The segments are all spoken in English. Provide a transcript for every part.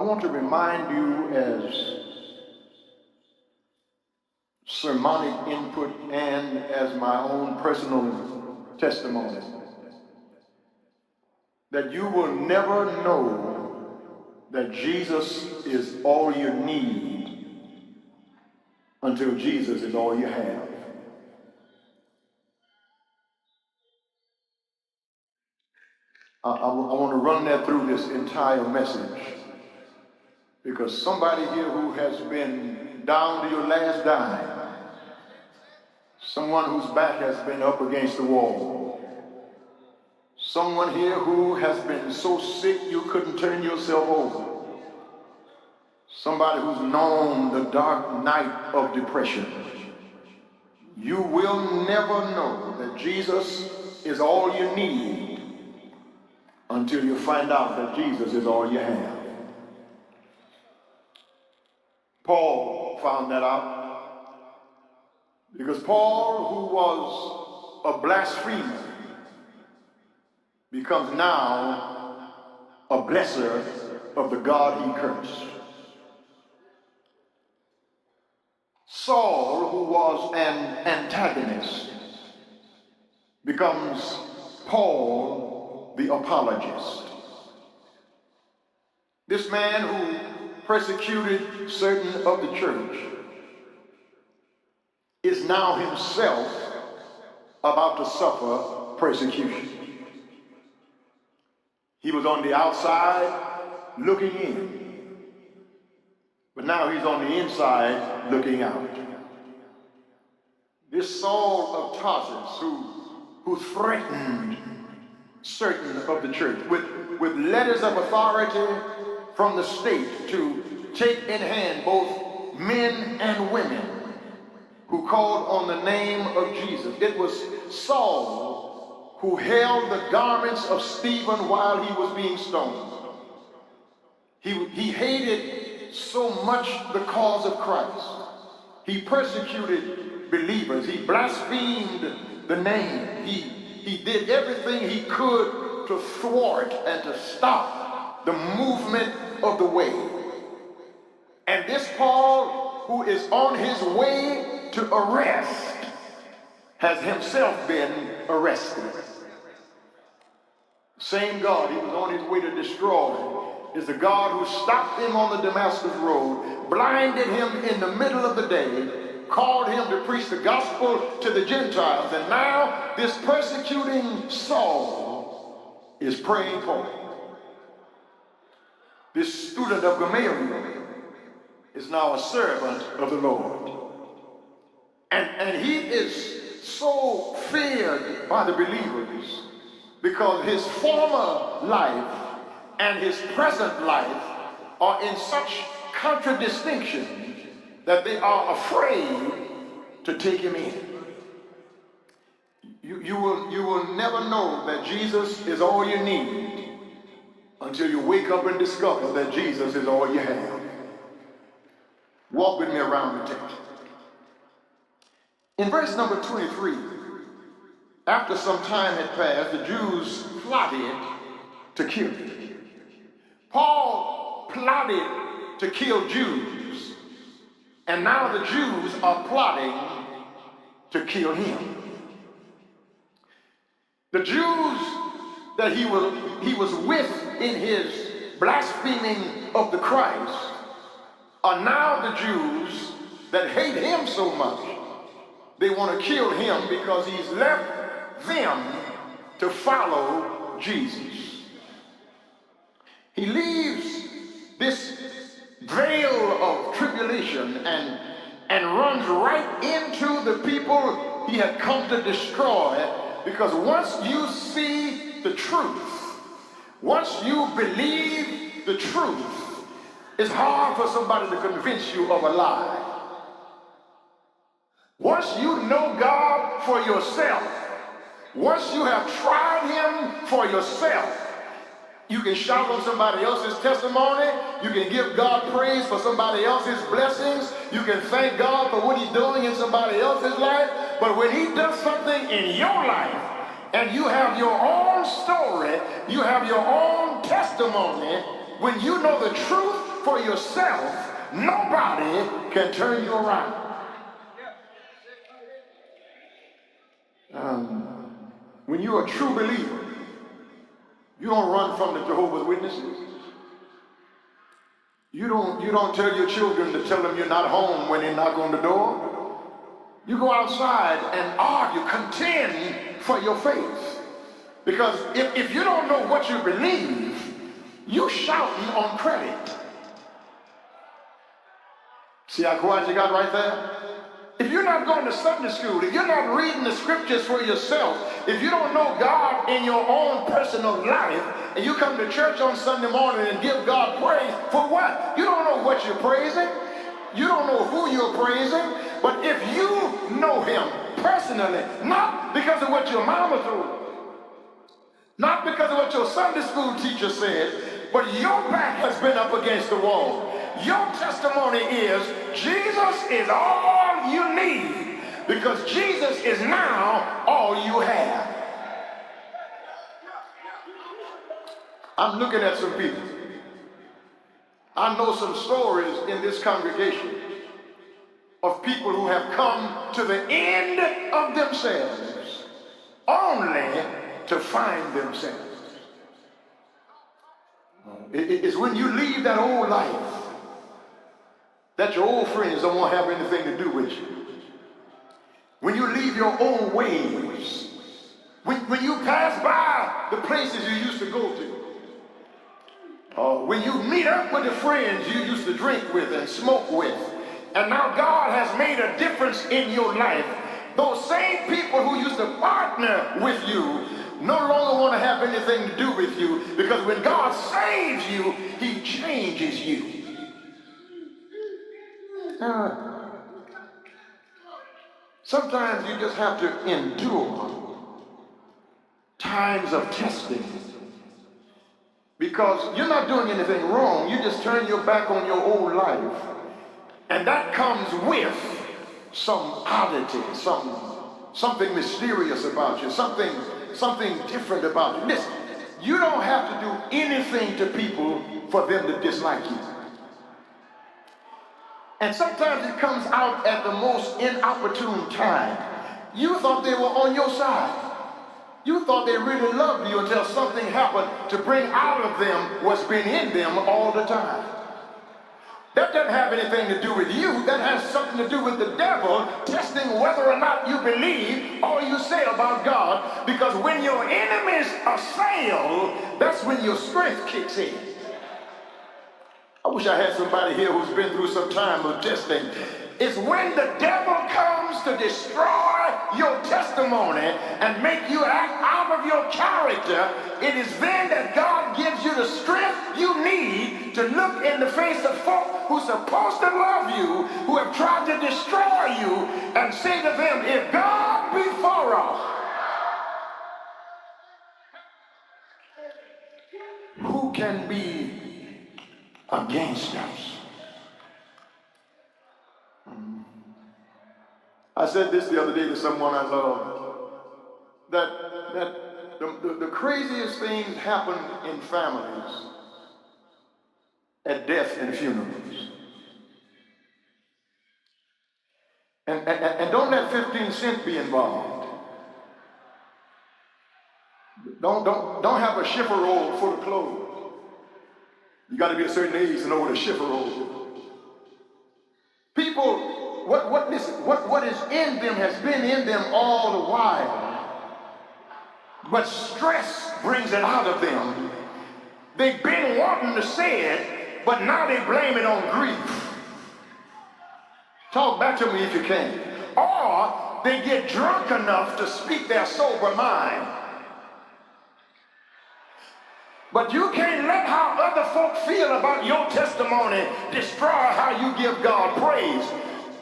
want to remind you as sermonic input and as my own personal testimony that you will never know that Jesus is all you need until Jesus is all you have. I want to run that through this entire message because somebody here who has been down to your last dime, someone whose back has been up against the wall, someone here who has been so sick you couldn't turn yourself over, somebody who's known the dark night of depression, you will never know that Jesus is all you need until you find out that Jesus is all you have. Paul found that out because Paul, who was a blasphemer, becomes now a blesser of the God he cursed. Saul, who was an antagonist, becomes Paul the apologist. This man who persecuted certain of the church is now himself about to suffer persecution. He was on the outside looking in, but now he's on the inside looking out. This Saul of Tarsus who threatened certain of the church with letters of authority from the state to take in hand both men and women who called on the name of Jesus. It was Saul who held the garments of Stephen while he was being stoned. He hated so much the cause of Christ. He persecuted believers. He blasphemed the name. He did everything he could to thwart and to stop the movement of the way. And this Paul, who is on his way to arrest, has himself been arrested. Same God he was on his way to destroy is the God who stopped him on the Damascus road, blinded him in the middle of the day, called him to preach the gospel to the Gentiles, and now this persecuting Saul is praying for him. This student of Gamaliel is now a servant of the Lord. And he is so feared by the believers because his former life and his present life are in such contradistinction that they are afraid to take him in. You will never know that Jesus is all you need until you wake up and discover that Jesus is all you have. Walk with me around the text. In verse number 23, after some time had passed, the Jews plotted to kill him. Paul plotted to kill Jews, and now the Jews are plotting to kill him. The Jews that he was with in his blaspheming of the Christ are now the Jews that hate him so much they want to kill him because he's left them to follow Jesus. He leaves this veil of tribulation and runs right into the people he had come to destroy, because once you see the truth, once you believe the truth, it's hard for somebody to convince you of a lie. Once you know God for yourself, once you have tried him for yourself, you can shout on somebody else's testimony. You can give God praise for somebody else's blessings. You can thank God for what he's doing in somebody else's life. But when he does something in your life, and you have your own story, you have your own testimony, when you know the truth for yourself, nobody can turn you around. When you're a true believer, you don't run from the Jehovah's Witnesses. You don't tell your children to tell them you're not home when they knock on the door. You go outside and argue, contend for your faith. Because if you don't know what you believe, you shouting on credit. See how quiet you got right there? If you're not going to Sunday school, if you're not reading the scriptures for yourself, if you don't know God in your own personal life, and you come to church on Sunday morning and give God praise, for what? You don't know what you're praising. You don't know who you're praising. But if you know him personally, not because of what your mama told you, not because of what your Sunday school teacher said, but your back has been up against the wall. Your testimony is Jesus is all you need, because Jesus is now all you have. I'm looking at some people. I know some stories in this congregation of people who have come to the end of themselves only to find themselves. It's when you leave that old life that your old friends don't want to have anything to do with you. When you leave your old ways, when you pass by the places you used to go to, when you meet up with the friends you used to drink with and smoke with, and now God has made a difference in your life, those same people who used to partner with you no longer want to have anything to do with you, because when God saves you, he changes you. Sometimes you just have to endure times of testing, because you're not doing anything wrong. You just turn your back on your old life, and that comes with some oddity, something mysterious about you, something different about you. Listen, you don't have to do anything to people for them to dislike you. And sometimes it comes out at the most inopportune time. You thought they were on your side. You thought they really loved you until something happened to bring out of them what's been in them all the time. That doesn't have anything to do with you. That has something to do with the devil testing whether or not you believe all you say about God. Because when your enemies assail, that's when your strength kicks in. I wish I had somebody here who's been through some time of testing. It's when the devil comes to destroy your testimony and make you act out of your character, it is then that God gives you the strength you need to look in the face of folk who's supposed to love you, who have tried to destroy you, and say to them, if God be for us, who can be against us? I said this the other day to someone I love, that the craziest things happen in families at death and funerals. And don't let 15 cents be involved. Don't have a shiffer roll full of clothes. You got to be a certain age to know what a shiffer roll is. People, what is in them has been in them all the while, but stress brings it out of them. They've been wanting to say it, but now they blame it on grief. Talk back to me if you can. Or they get drunk enough to speak their sober mind. But you can't let how other folk feel about your testimony destroy how you give God praise.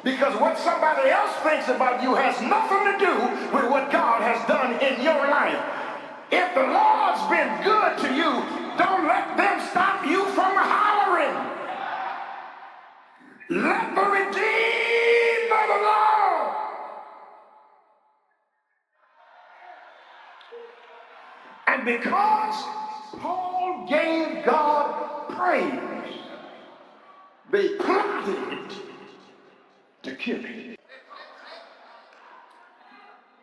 Because what somebody else thinks about you has nothing to do with what God has done in your life. If the Lord's been good to you, don't let them stop you from hollering. Let the redeemed of the Lord. And because Paul gave God praise, They plotted to kill him.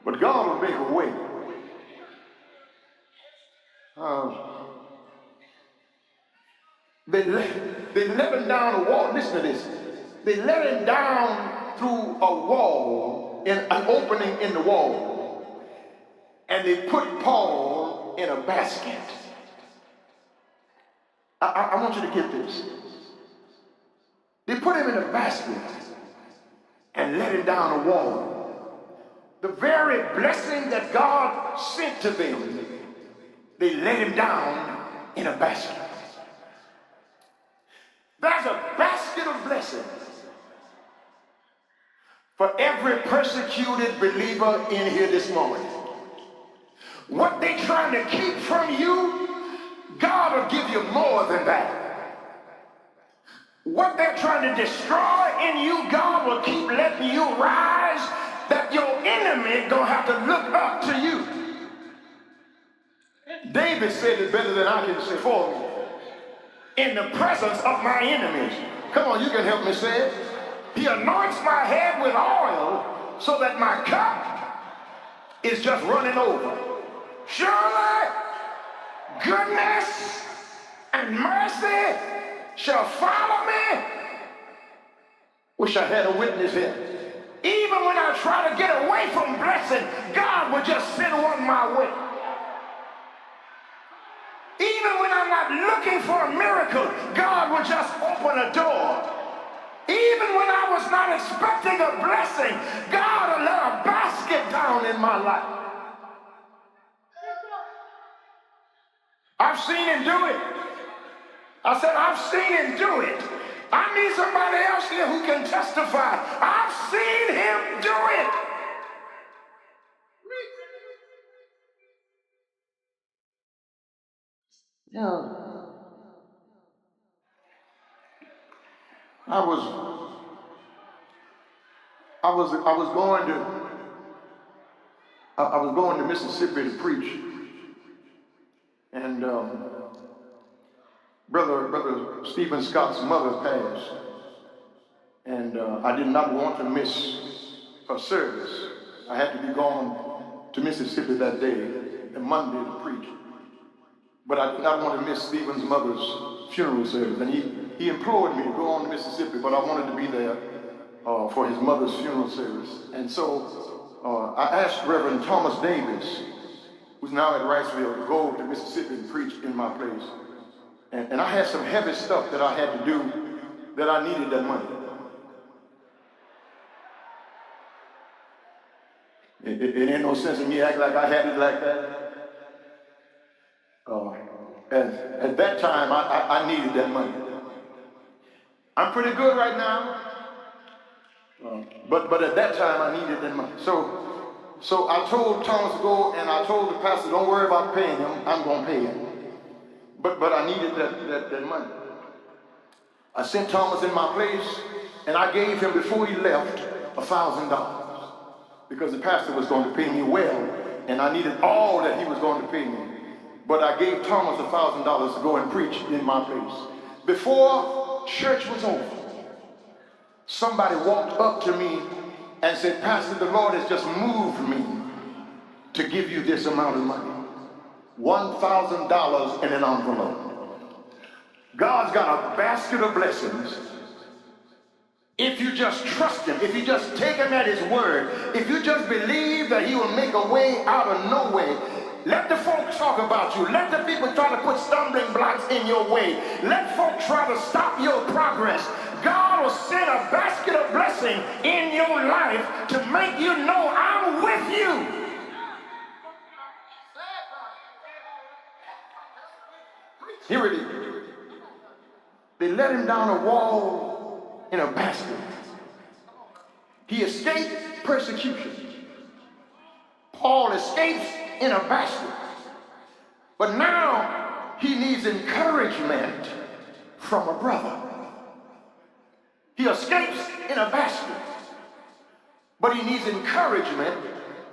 But God will make a way. They let him down a wall. Listen to this. They let him down through a wall, in an opening in the wall, and they put Paul in a basket. I want you to get this. They put him in a basket and let him down a wall. The very blessing that God sent to them, they let him down in a basket. There's a basket of blessings for every persecuted believer in here this morning. What they're trying to keep from you, God will give you more than that. What they're trying to destroy in you, God will keep letting you rise, that your enemy gonna have to look up to you. David said it better than I can say for me. In the presence of my enemies. Come on, you can help me say it. He anoints my head with oil so that my cup is just running over. Surely, goodness and mercy shall follow me. Wish I had a witness here. Even when I try to get away from blessing, God will just send one my way. Even when I'm not looking for a miracle, God will just open a door. Even when I was not expecting a blessing, God will let a basket down in my life. I've seen him do it. I said, I've seen him do it. I need somebody else here who can testify. I've seen him do it. Yeah. I was going to Mississippi to preach, and Brother Stephen Scott's mother passed, and I did not want to miss her service. I had to be gone to Mississippi that day, and Monday to preach, but I did not want to miss Stephen's mother's funeral service, and he implored me to go on to Mississippi, but I wanted to be there for his mother's funeral service, and so I asked Reverend Thomas Davis, who's now at Riceville, to go to Mississippi and preach in my place. And I had some heavy stuff that I had to do that I needed that money. It ain't no sense in me acting like I had it like that. And at that time, I needed that money. I'm pretty good right now, but at that time, I needed that money. So I told Thomas to go, and I told the pastor, don't worry about paying him, I'm going to pay him. But I needed that money. I sent Thomas in my place, and I gave him, before he left, $1,000. Because the pastor was going to pay me well, and I needed all that he was going to pay me. But I gave Thomas $1,000 to go and preach in my place. Before church was over, somebody walked up to me and said, Pastor, the Lord has just moved me to give you this amount of money. $1,000 in an envelope. God's got a basket of blessings. If you just trust him, if you just take him at his word, if you just believe that he will make a way out of no way, let the folks talk about you. Let the people try to put stumbling blocks in your way. Let folks try to stop your progress. God will send a basket of blessing in your life to make you know I'm with you. Here it is. They let him down a wall in a basket. He escaped persecution. Paul escapes in a basket. But now he needs encouragement from a brother. He escapes in a basket. But he needs encouragement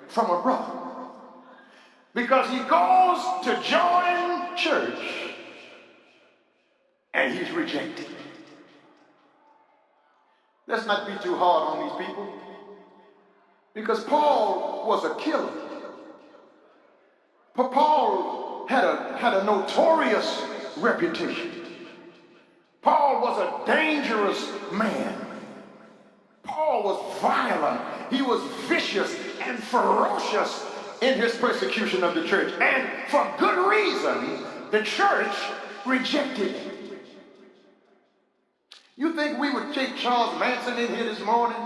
from a brother. Because he goes to join church and he's rejected. Let's not be too hard on these people, because Paul was a killer. Paul had a notorious reputation. Paul was a dangerous man. Paul was violent. He was vicious and ferocious in his persecution of the church. And for good reason, the church rejected him. You think we would take Charles Manson in here this morning?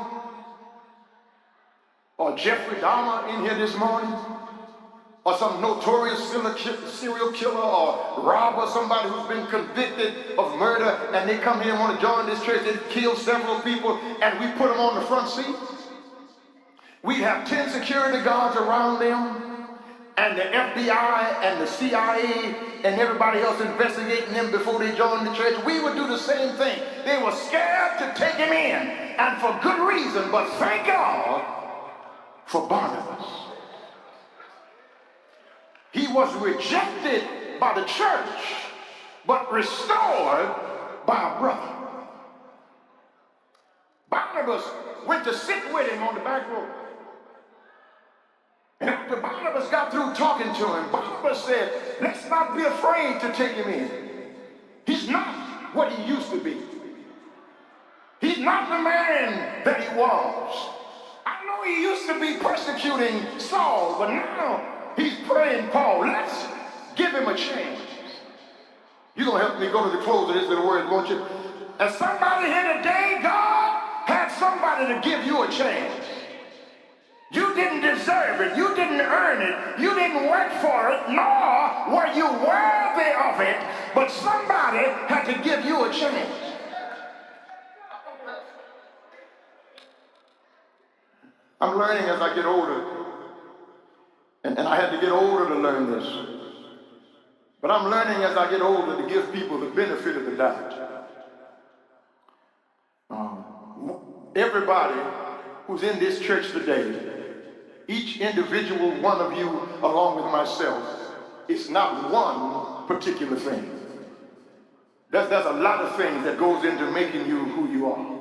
Or Jeffrey Dahmer in here this morning? Or some notorious serial killer or robber, somebody who's been convicted of murder, and they come here and want to join this church and kill several people, and we put them on the front seat? We have 10 security guards around them, and the FBI and the CIA and everybody else investigating them before they join the church. We would do the same thing. They were scared to take him in, and for good reason, but thank God for Barnabas. He was rejected by the church, but restored by a brother. Barnabas went to sit with him on the back row. And after Barnabas got through talking to him, Barnabas said, let's not be afraid to take him in. He's not what he used to be. He's not the man that he was. I know he used to be persecuting Saul, but now he's praying Paul. Let's give him a chance. You're going to help me go to the close of this little word, won't you? And somebody here today, God had somebody to give you a chance. You didn't deserve it. You didn't earn it. You didn't work for it, nor were you worthy of it. But somebody had to give you a chance. I'm learning as I get older. And I had to get older to learn this. But I'm learning as I get older to give people the benefit of the doubt. Everybody who's in this church today, each individual one of you, along with myself, it's not one particular thing. There's a lot of things that goes into making you who you are.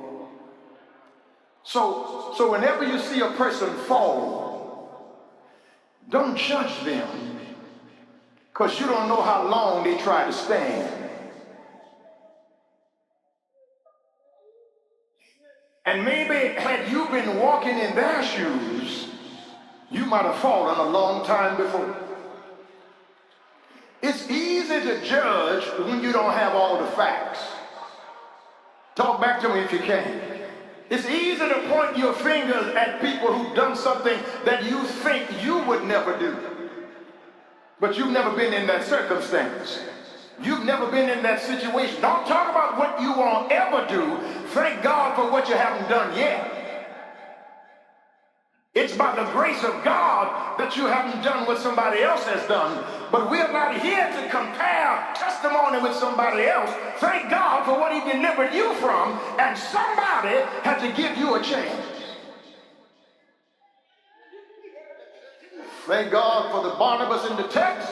So whenever you see a person fall, don't judge them, because you don't know how long they try to stand. And maybe had you been walking in their shoes, you might have fallen a long time before. It's easy to judge when you don't have all the facts. Talk back to me if you can. It's easy to point your fingers at people who've done something that you think you would never do. But you've never been in that circumstance. You've never been in that situation. Don't talk about what you won't ever do. Thank God for what you haven't done yet. It's by the grace of God that you haven't done what somebody else has done. But we're not here to compare testimony with somebody else. Thank God for what he delivered you from, and somebody had to give you a chance. Thank God for the Barnabas in the text,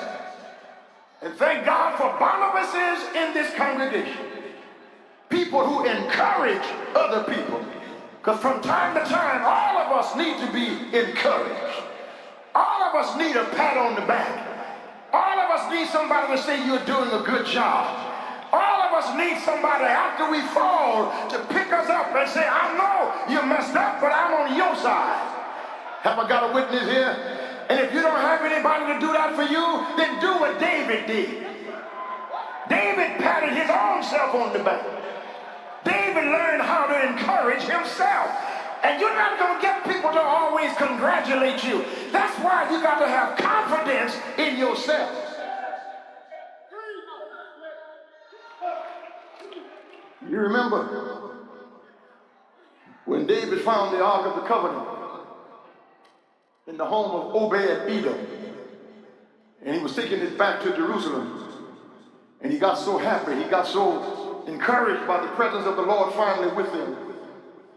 and thank God for Barnabases in this congregation. People who encourage other people. Because from time to time, all of us need to be encouraged. All of us need a pat on the back. All of us need somebody to say you're doing a good job. All of us need somebody after we fall to pick us up and say, I know you messed up, but I'm on your side. Have I got a witness here? And if you don't have anybody to do that for you, then do what David did. David patted his own self on the back. David learned how to encourage himself. And you're not going to get people to always congratulate you. That's why you got to have confidence in yourself. You remember when David found the Ark of the Covenant in the home of Obed-Edom, and he was taking it back to Jerusalem, and he got so happy, he got so encouraged by the presence of the Lord finally with him,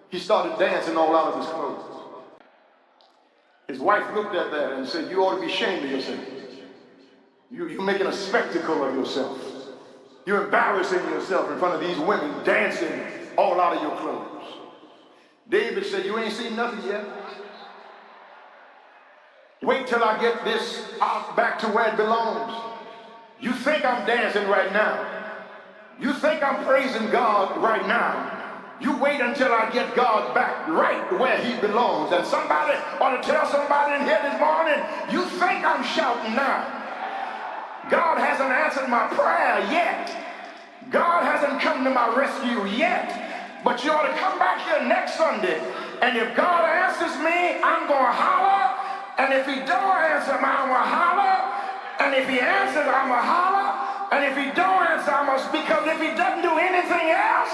he started dancing all out of his clothes. His wife looked at that and said, you ought to be ashamed of yourself. You're making a spectacle of yourself. You're embarrassing yourself in front of these women dancing all out of your clothes. David said, you ain't seen nothing yet. Wait till I get this out back to where it belongs. You think I'm dancing right now. You think I'm praising God right now. You wait until I get God back right where he belongs. And somebody ought to tell somebody in here this morning, you think I'm shouting now. God hasn't answered my prayer yet. God hasn't come to my rescue yet. But you ought to come back here next Sunday. And if God answers me, I'm going to holler. And if he don't answer me, I'm going to holler. And if he answers, I'm going to holler. And if he don't answer, I'm going to, because if he doesn't do anything else,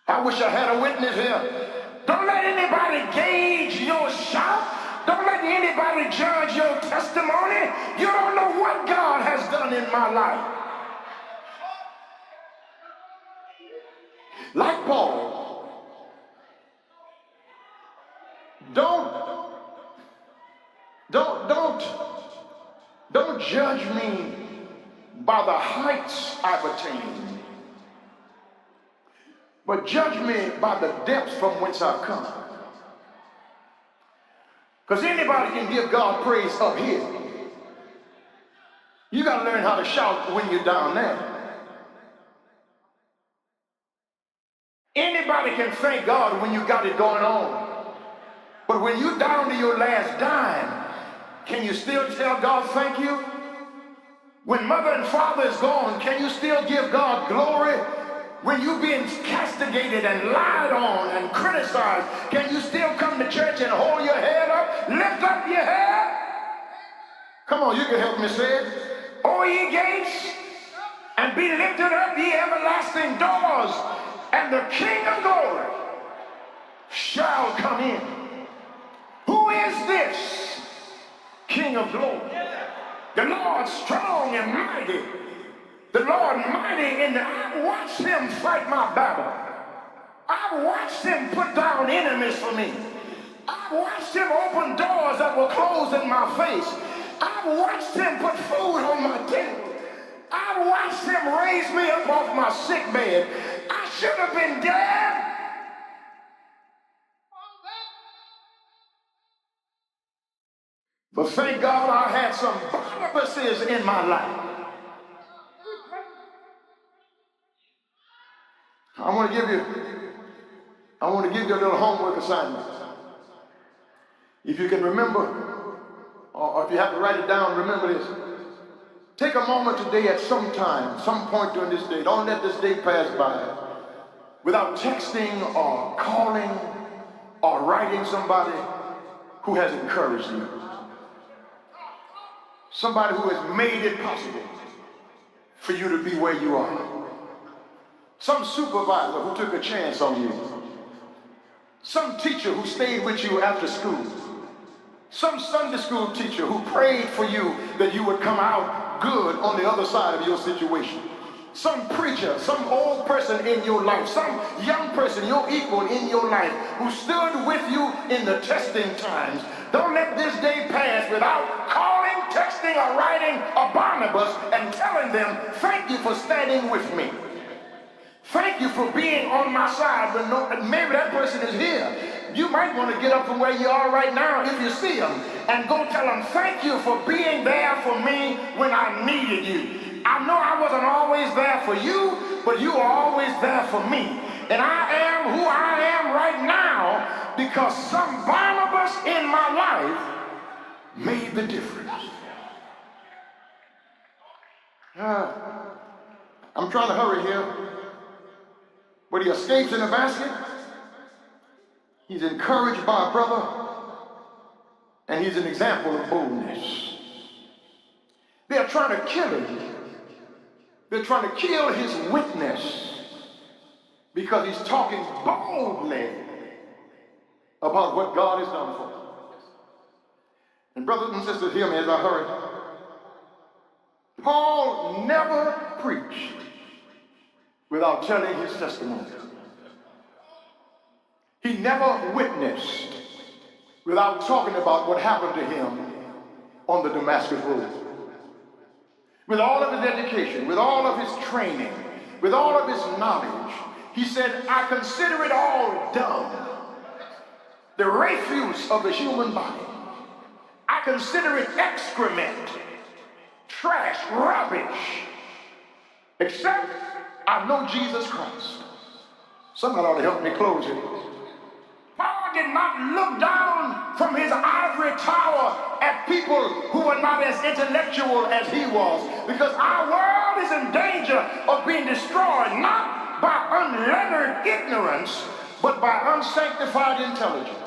I wish I had a witness here. Don't let anybody gauge your shout. Don't let anybody judge your testimony. You don't know what God has done in my life. Like Paul, don't judge me by the heights I've attained, but judge me by the depths from whence I've come. Because anybody can give God praise up here. You got to learn how to shout when you're down there. Anybody can thank God when you got it going on. But when you're down to your last dime, can you still tell God thank you? When mother and father is gone, can you still give God glory? When you're being castigated and lied on and criticized, can you still come to church and hold your head up, lift up your head? Come on, you can help me say it. O ye gates, and be lifted up, ye everlasting doors, and the King of glory shall come in. Who is this King of glory? The Lord strong and mighty. The Lord mighty in the, I've watched him fight my battle. I've watched him put down enemies for me. I've watched him open doors that were closed in my face. I've watched him put food on my table. I've watched him raise me up off my sick bed. I should have been dead. But thank God I had some Barnabases in my life. I want to give you a little homework assignment. If you can remember, or if you have to write it down, remember this. Take a moment today at some time, some point during this day. Don't let this day pass by without texting or calling or writing somebody who has encouraged you. Somebody who has made it possible for you to be where you are. Some supervisor who took a chance on you. Some teacher who stayed with you after school. Some Sunday school teacher who prayed for you that you would come out good on the other side of your situation. Some preacher, some old person in your life, some young person, your equal in your life, who stood with you in the testing times. Don't let this day pass without calling, texting, or writing a Barnabas and telling them, thank you for standing with me. Thank you for being on my side when maybe that person is here. You might want to get up from where you are right now if you see them and go tell them, thank you for being there for me when I needed you. I know I wasn't always there for you, but you were always there for me. And I am who I am right now because some Barnabas in my life made the difference. I'm trying to hurry here. But he escapes in a basket. He's encouraged by a brother. And he's an example of boldness. They're trying to kill him. They're trying to kill his witness because he's talking boldly about what God has done for him. And brothers and sisters, hear me as I hurry. Paul never preached without telling his testimony. He never witnessed without talking about what happened to him on the Damascus Road. With all of his education, with all of his training, with all of his knowledge, He said, I consider it all dung, the refuse of the human body. I consider it excrement, trash, rubbish, except I know Jesus Christ. Somebody ought to help me close it. Paul did not look down from his ivory tower at people who were not as intellectual as he was, because our world is in danger of being destroyed, not by unlettered ignorance, but by unsanctified intelligence.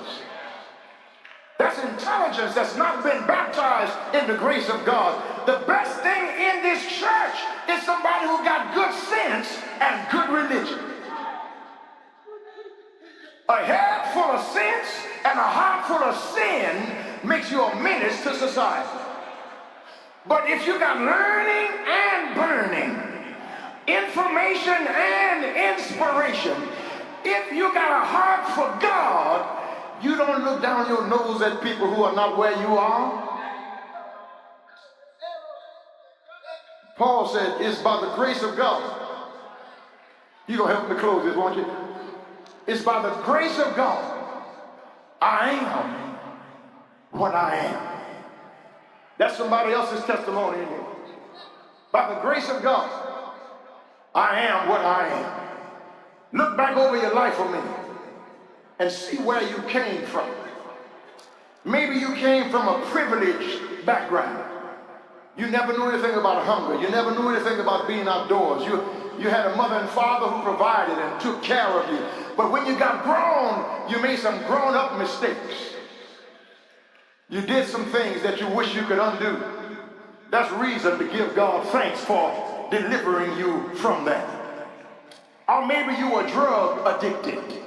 That's intelligence that's not been baptized in the grace of God. The best thing in this church is somebody who got good sense and good religion. A head full of sense and a heart full of sin makes you a menace to society. But if you got learning and burning, information and inspiration, if you got a heart for God, you don't look down your nose at people who are not where you are. Paul said, it's by the grace of God. You're going to help me close this, won't you? It's by the grace of God I am what I am. That's somebody else's testimony in here. By the grace of God, I am what I am. Look back over your life a minute and see where you came from. Maybe you came from a privileged background. You never knew anything about hunger. You never knew anything about being outdoors. You had a mother and father who provided and took care of you. But when you got grown, you made some grown-up mistakes. You did some things that you wish you could undo. That's reason to give God thanks for delivering you from that. Or maybe you were drug addicted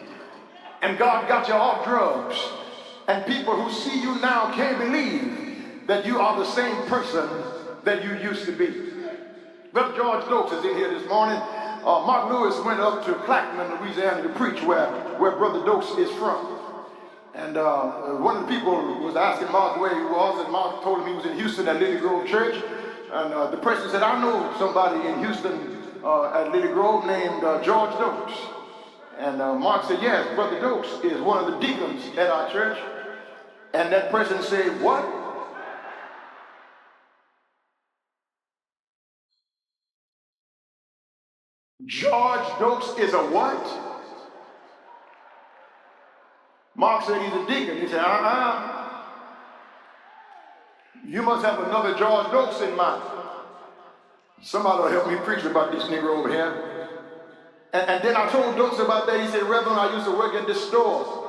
and God got you off drugs. And people who see you now can't believe that you are the same person that you used to be. Brother George Stokes is in here this morning. Mark Lewis went up to Plaquemine, Louisiana to preach where Brother Stokes is from. And one of the people was asking Mark where he was, and Mark told him he was in Houston at Lily Grove Church. And the person said, I know somebody in Houston at Lily Grove named George Stokes. And Mark said, yes, Brother Stokes is one of the deacons at our church. And that person said, what? George Stokes is a what? Mark said he's a deacon. He said, you must have another George Stokes in mind. Somebody will help me preach about this Negro over here. And then I told Stokes about that. He said, Reverend, I used to work at this store.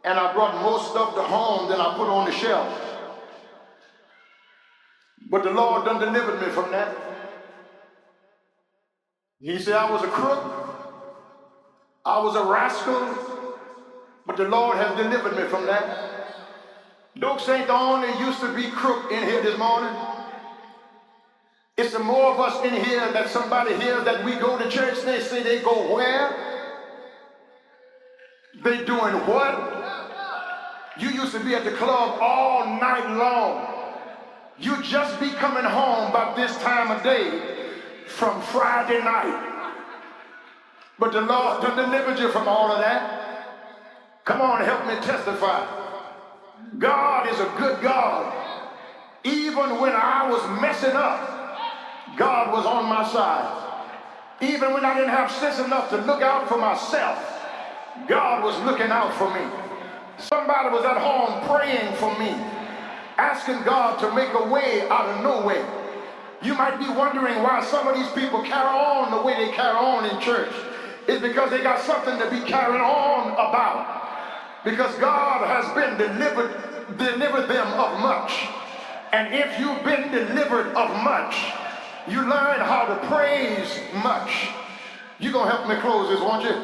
And I brought more stuff to home than I put on the shelf. But the Lord done delivered me from that. He said, I was a crook. I was a rascal. But the Lord has delivered me from that. Stokes ain't the only used to be crook in here this morning. It's some more of us in here that somebody hears that we go to church and they say they go where? They doing what? You used to be at the club all night long. You just be coming home about this time of day from Friday night. But the Lord done delivered you from all of that. Come on, help me testify. God is a good God. Even when I was messing up, God was on my side. Even when I didn't have sense enough to look out for myself, God was looking out for me. Somebody was at home praying for me, asking God to make a way out of no way. You might be wondering why some of these people carry on the way they carry on in church. It's because they got something to be carrying on about. Because God has been delivered them of much. And if you've been delivered of much, you learn how to praise much. You're going to help me close this, won't you?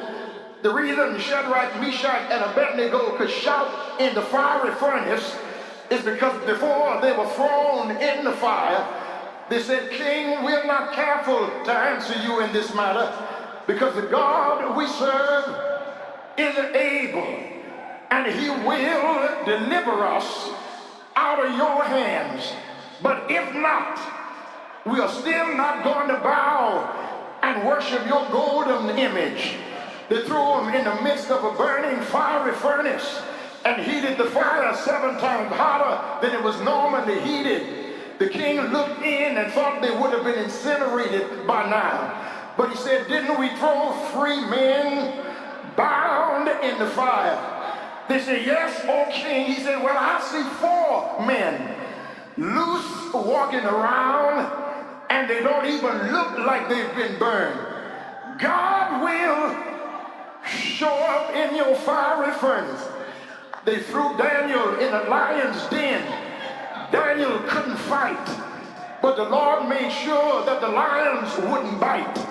The reason Shadrach, Meshach, and Abednego could shout in the fiery furnace is because before they were thrown in the fire, they said, King, we're not careful to answer you in this matter, because the God we serve is able, and he will deliver us out of your hands. But if not, we are still not going to bow and worship your golden image. They threw him in the midst of a burning fiery furnace and heated the fire 7 times hotter than it was normally heated. The king looked in and thought they would have been incinerated by now. But he said, didn't we throw 3 men bound in the fire? They said, yes, O king. He said, well, I see 4 men loose walking around, and they don't even look like they've been burned. God will show up in your fiery furnace. They threw Daniel in a lion's den. Daniel couldn't fight, but the Lord made sure that the lions wouldn't bite.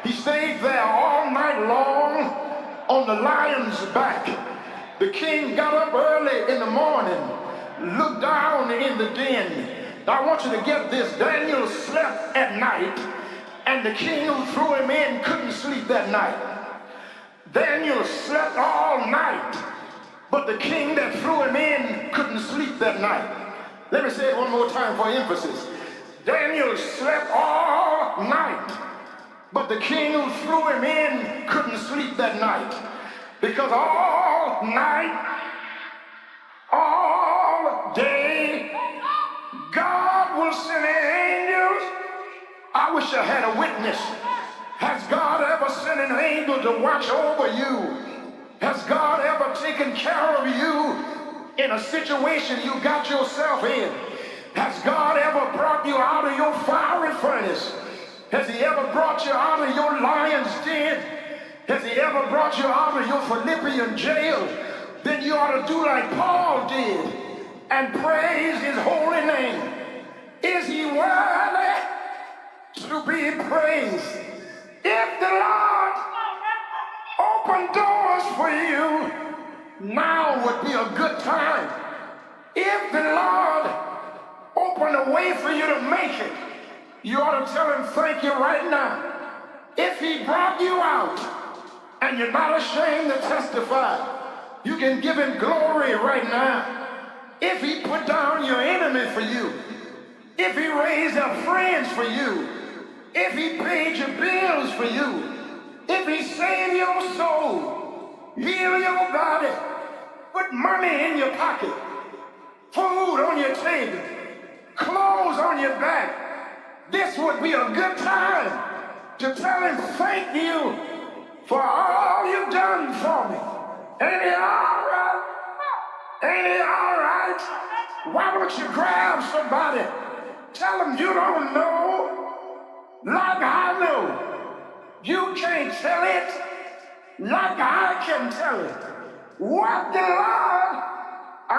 He stayed there all night long on the lion's back. The king got up early in the morning, looked down in the den. Now I want you to get this. Daniel slept at night, and the king who threw him in couldn't sleep that night. Daniel slept all night, but the king that threw him in couldn't sleep that night. Let me say it one more time for emphasis. Daniel slept all night, but the king who threw him in couldn't sleep that night. Because all night, all day, God will send angels. I wish I had a witness. Has God ever sent an angel to watch over you? Has God ever taken care of you in a situation you got yourself in? Has God ever brought you out of your fiery furnace? Has he ever brought you out of your lion's den? Has he ever brought you out of your Philippian jail? Then you ought to do like Paul did and praise his holy name. Is he worthy to be praised? If the Lord open doors for you, now would be a good time. If the Lord open a way for you to make it, you ought to tell him thank you right now. If he brought you out and you're not ashamed to testify, you can give him glory right now. If he put down your enemy for you, if he raised up friends for you, if he paid your bills for you, if he saved your soul, heal your body, put money in your pocket, food on your table, clothes on your back, this would be a good time to tell him thank you for all you've done for me. Ain't it all right? Ain't it all right? Why don't you grab somebody? Tell them you don't know like I know. You can't tell it like I can tell it. What the Lord, I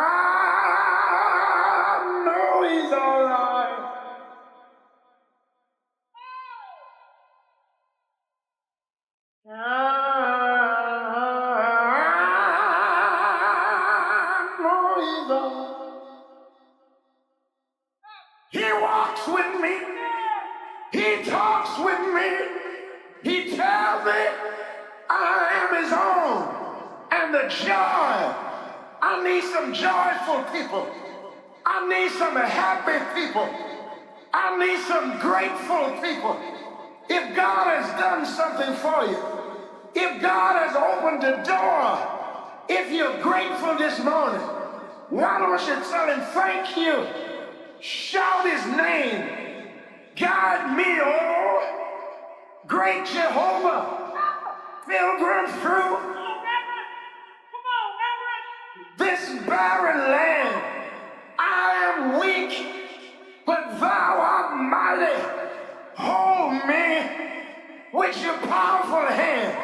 know he's all right. He walks with me. He talks with me. He tells me I am his own. And the joy, I need some joyful people. I need some happy people. I need some grateful people. If God has done something for you, if God has opened a door, if you're grateful this morning, why don't you tell him thank you? Shout his name. Guide me, oh, great Jehovah, pilgrim through this barren land. I am weak, but thou art mighty. Hold me with your powerful hand.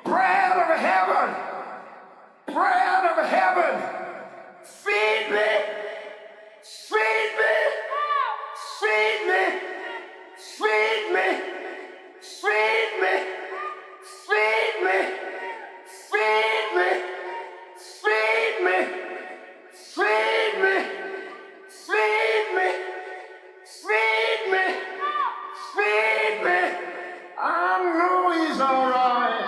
Bread of heaven, bread of heaven, feed me, feed me, feed me, feed me, feed me, feed me, feed me, feed me, feed me, feed me, feed me, feed me. I know he's all right.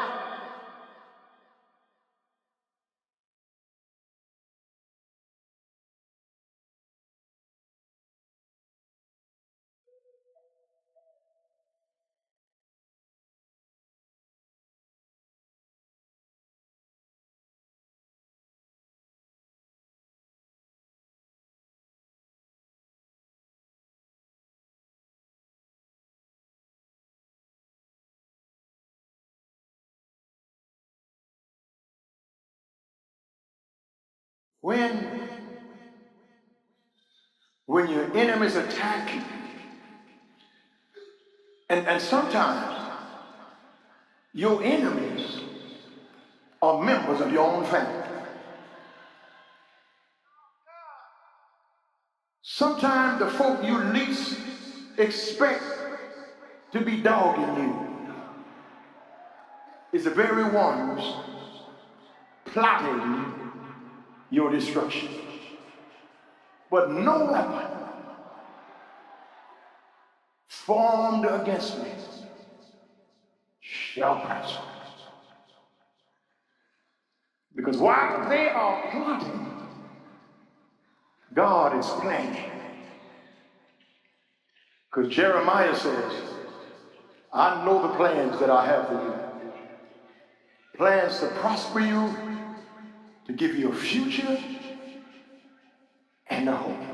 When your enemies attack you, and sometimes your enemies are members of your own family. Sometimes the folk you least expect to be dogging you is the very ones plotting your destruction. But no weapon formed against me shall prosper. Because while they are plotting, God is planning. Because Jeremiah says, I know the plans that I have for you. Plans to prosper you, to give you a future and a hope.